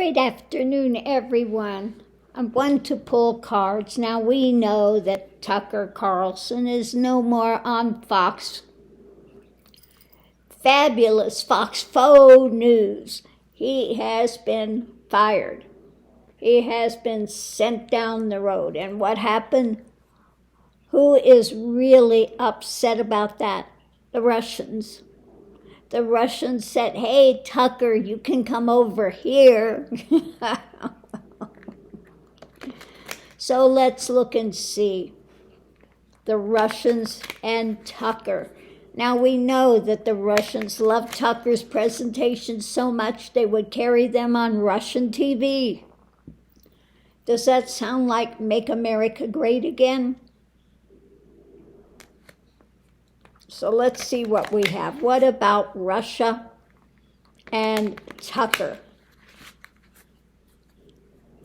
Great afternoon, everyone. I'm one to pull cards. Now we know that Tucker Carlson is no more on Fox. Fabulous Fox Faux News. He has been fired. He has been sent down the road. And what happened? Who is really upset about that? The Russians. The Russians said, hey, Tucker, you can come over here. So let's look and see. The Russians and Tucker. Now we know that the Russians love Tucker's presentations so much they would carry them on Russian TV. Does that sound like Make America Great Again? So let's see what we have. What about Russia and Tucker?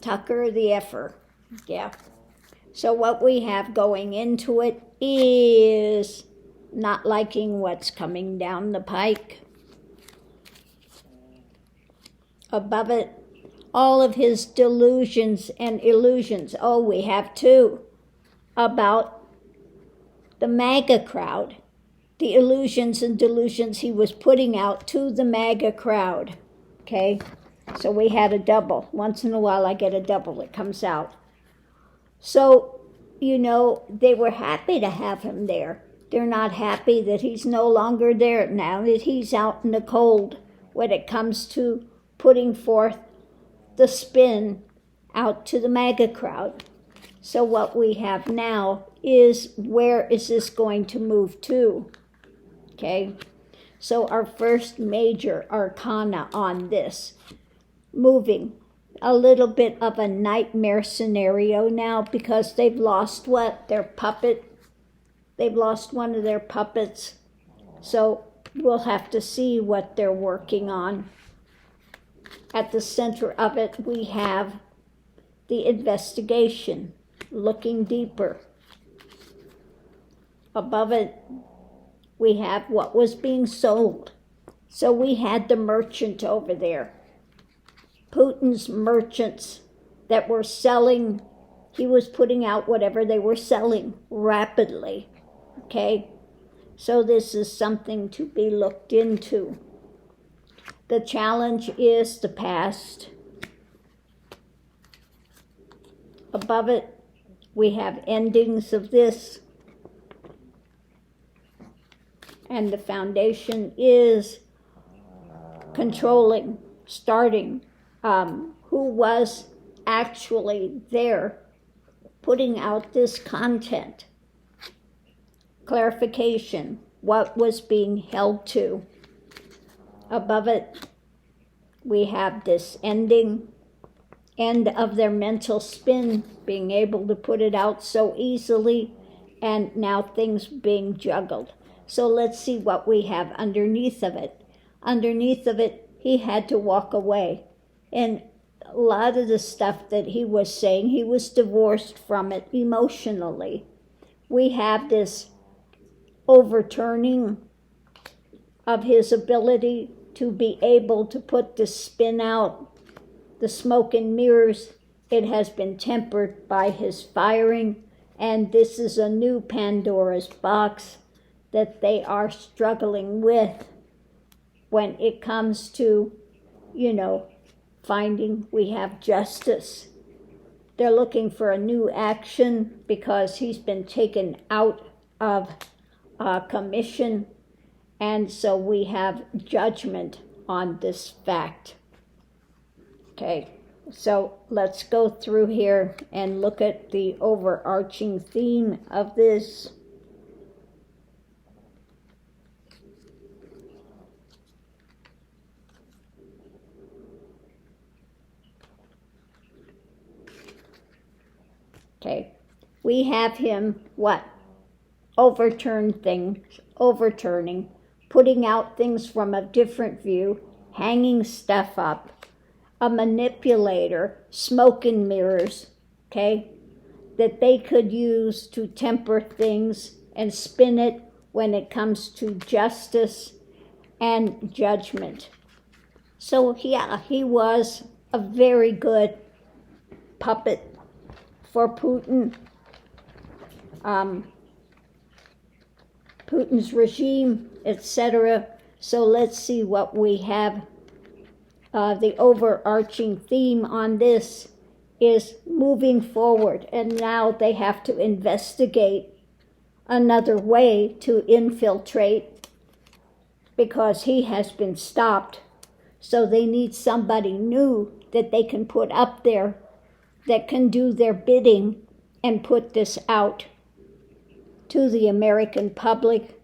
Tucker the effer. Yeah. So what we have going into it is not liking what's coming down the pike. Above it, all of his delusions and illusions. Oh, we have two about the MAGA crowd. The illusions and delusions he was putting out to the MAGA crowd. Okay? So we had a double. Once in a while I get a double that comes out. So, they were happy to have him there. They're not happy that he's no longer there now, that he's out in the cold when it comes to putting forth the spin out to the MAGA crowd. So what we have now is, where is this going to move to? Okay, so our first major arcana on this, moving a little bit of a nightmare scenario now because they've lost what? Their puppet. They've lost one of their puppets. So we'll have to see what they're working on. At the center of it, we have the investigation, looking deeper. Above it, we have what was being sold. So we had the merchant over there. Putin's merchants that were selling, he was putting out whatever they were selling rapidly. Okay? So this is something to be looked into. The challenge is the past. Above it, we have endings of this. And the foundation is controlling, starting, who was actually there putting out this content. Clarification, what was being held to. Above it, we have this end of their mental spin, being able to put it out so easily, and now things being juggled. So let's see what we have underneath of it. Underneath of it, he had to walk away. And a lot of the stuff that he was saying, he was divorced from it emotionally. We have this overturning of his ability to be able to put the spin out, the smoke and mirrors. It has been tempered by his firing, and this is a new Pandora's box that they are struggling with when it comes to, finding we have justice. They're looking for a new action because he's been taken out of commission, and so we have judgment on this fact. Okay, so let's go through here and look at the overarching theme of this. Okay, we have him, what? Overturning, putting out things from a different view, hanging stuff up, a manipulator, smoke and mirrors, okay, that they could use to temper things and spin it when it comes to justice and judgment. So yeah, he was a very good puppet for Putin. Putin's regime, etc. So let's see what we have. The overarching theme on this is moving forward, and now they have to investigate another way to infiltrate because he has been stopped. So they need somebody new that they can put up there that can do their bidding and put this out to the American public,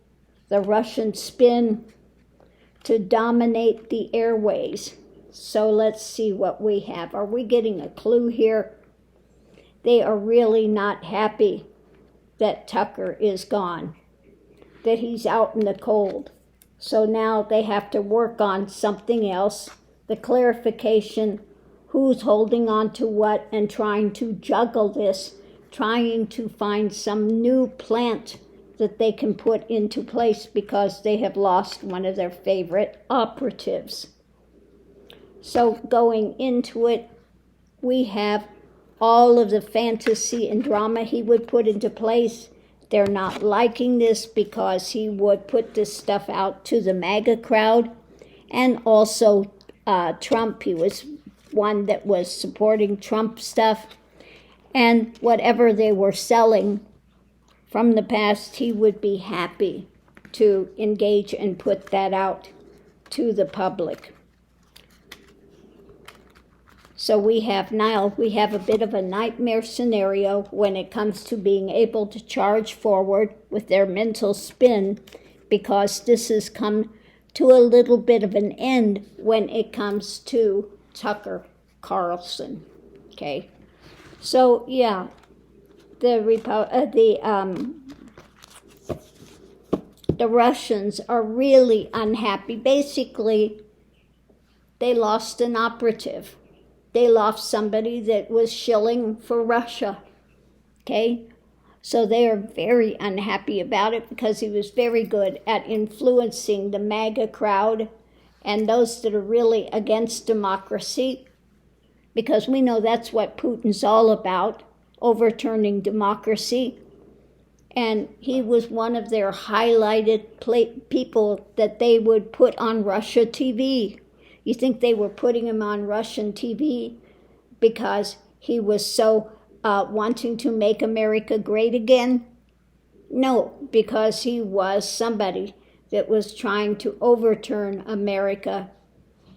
the Russian spin, to dominate the airways. So let's see what we have. Are we getting a clue here? They are really not happy that Tucker is gone, that he's out in the cold. So now they have to work on something else, the clarification, who's holding on to what, and trying to juggle this, trying to find some new plant that they can put into place because they have lost one of their favorite operatives. So going into it, we have all of the fantasy and drama he would put into place. They're not liking this because he would put this stuff out to the MAGA crowd. And also Trump, he was one that was supporting Trump stuff. And whatever they were selling from the past, he would be happy to engage and put that out to the public. So we have a bit of a nightmare scenario when it comes to being able to charge forward with their mental spin, because this has come to a little bit of an end when it comes to Tucker Carlson. Okay, so yeah, the Russians are really unhappy. Basically, they lost an operative. They lost somebody that was shilling for Russia, okay? So they are very unhappy about it because he was very good at influencing the MAGA crowd and those that are really against democracy, because we know that's what Putin's all about, overturning democracy. And he was one of their highlighted people that they would put on Russia TV. You think they were putting him on Russian TV because he was so wanting to make America great again? No, because he was somebody that was trying to overturn America,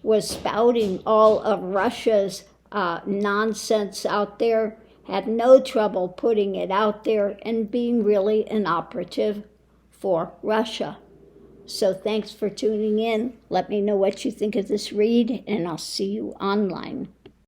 was spouting all of Russia's nonsense out there, had no trouble putting it out there and being really an operative for Russia. So thanks for tuning in. Let me know what you think of this read, and I'll see you online.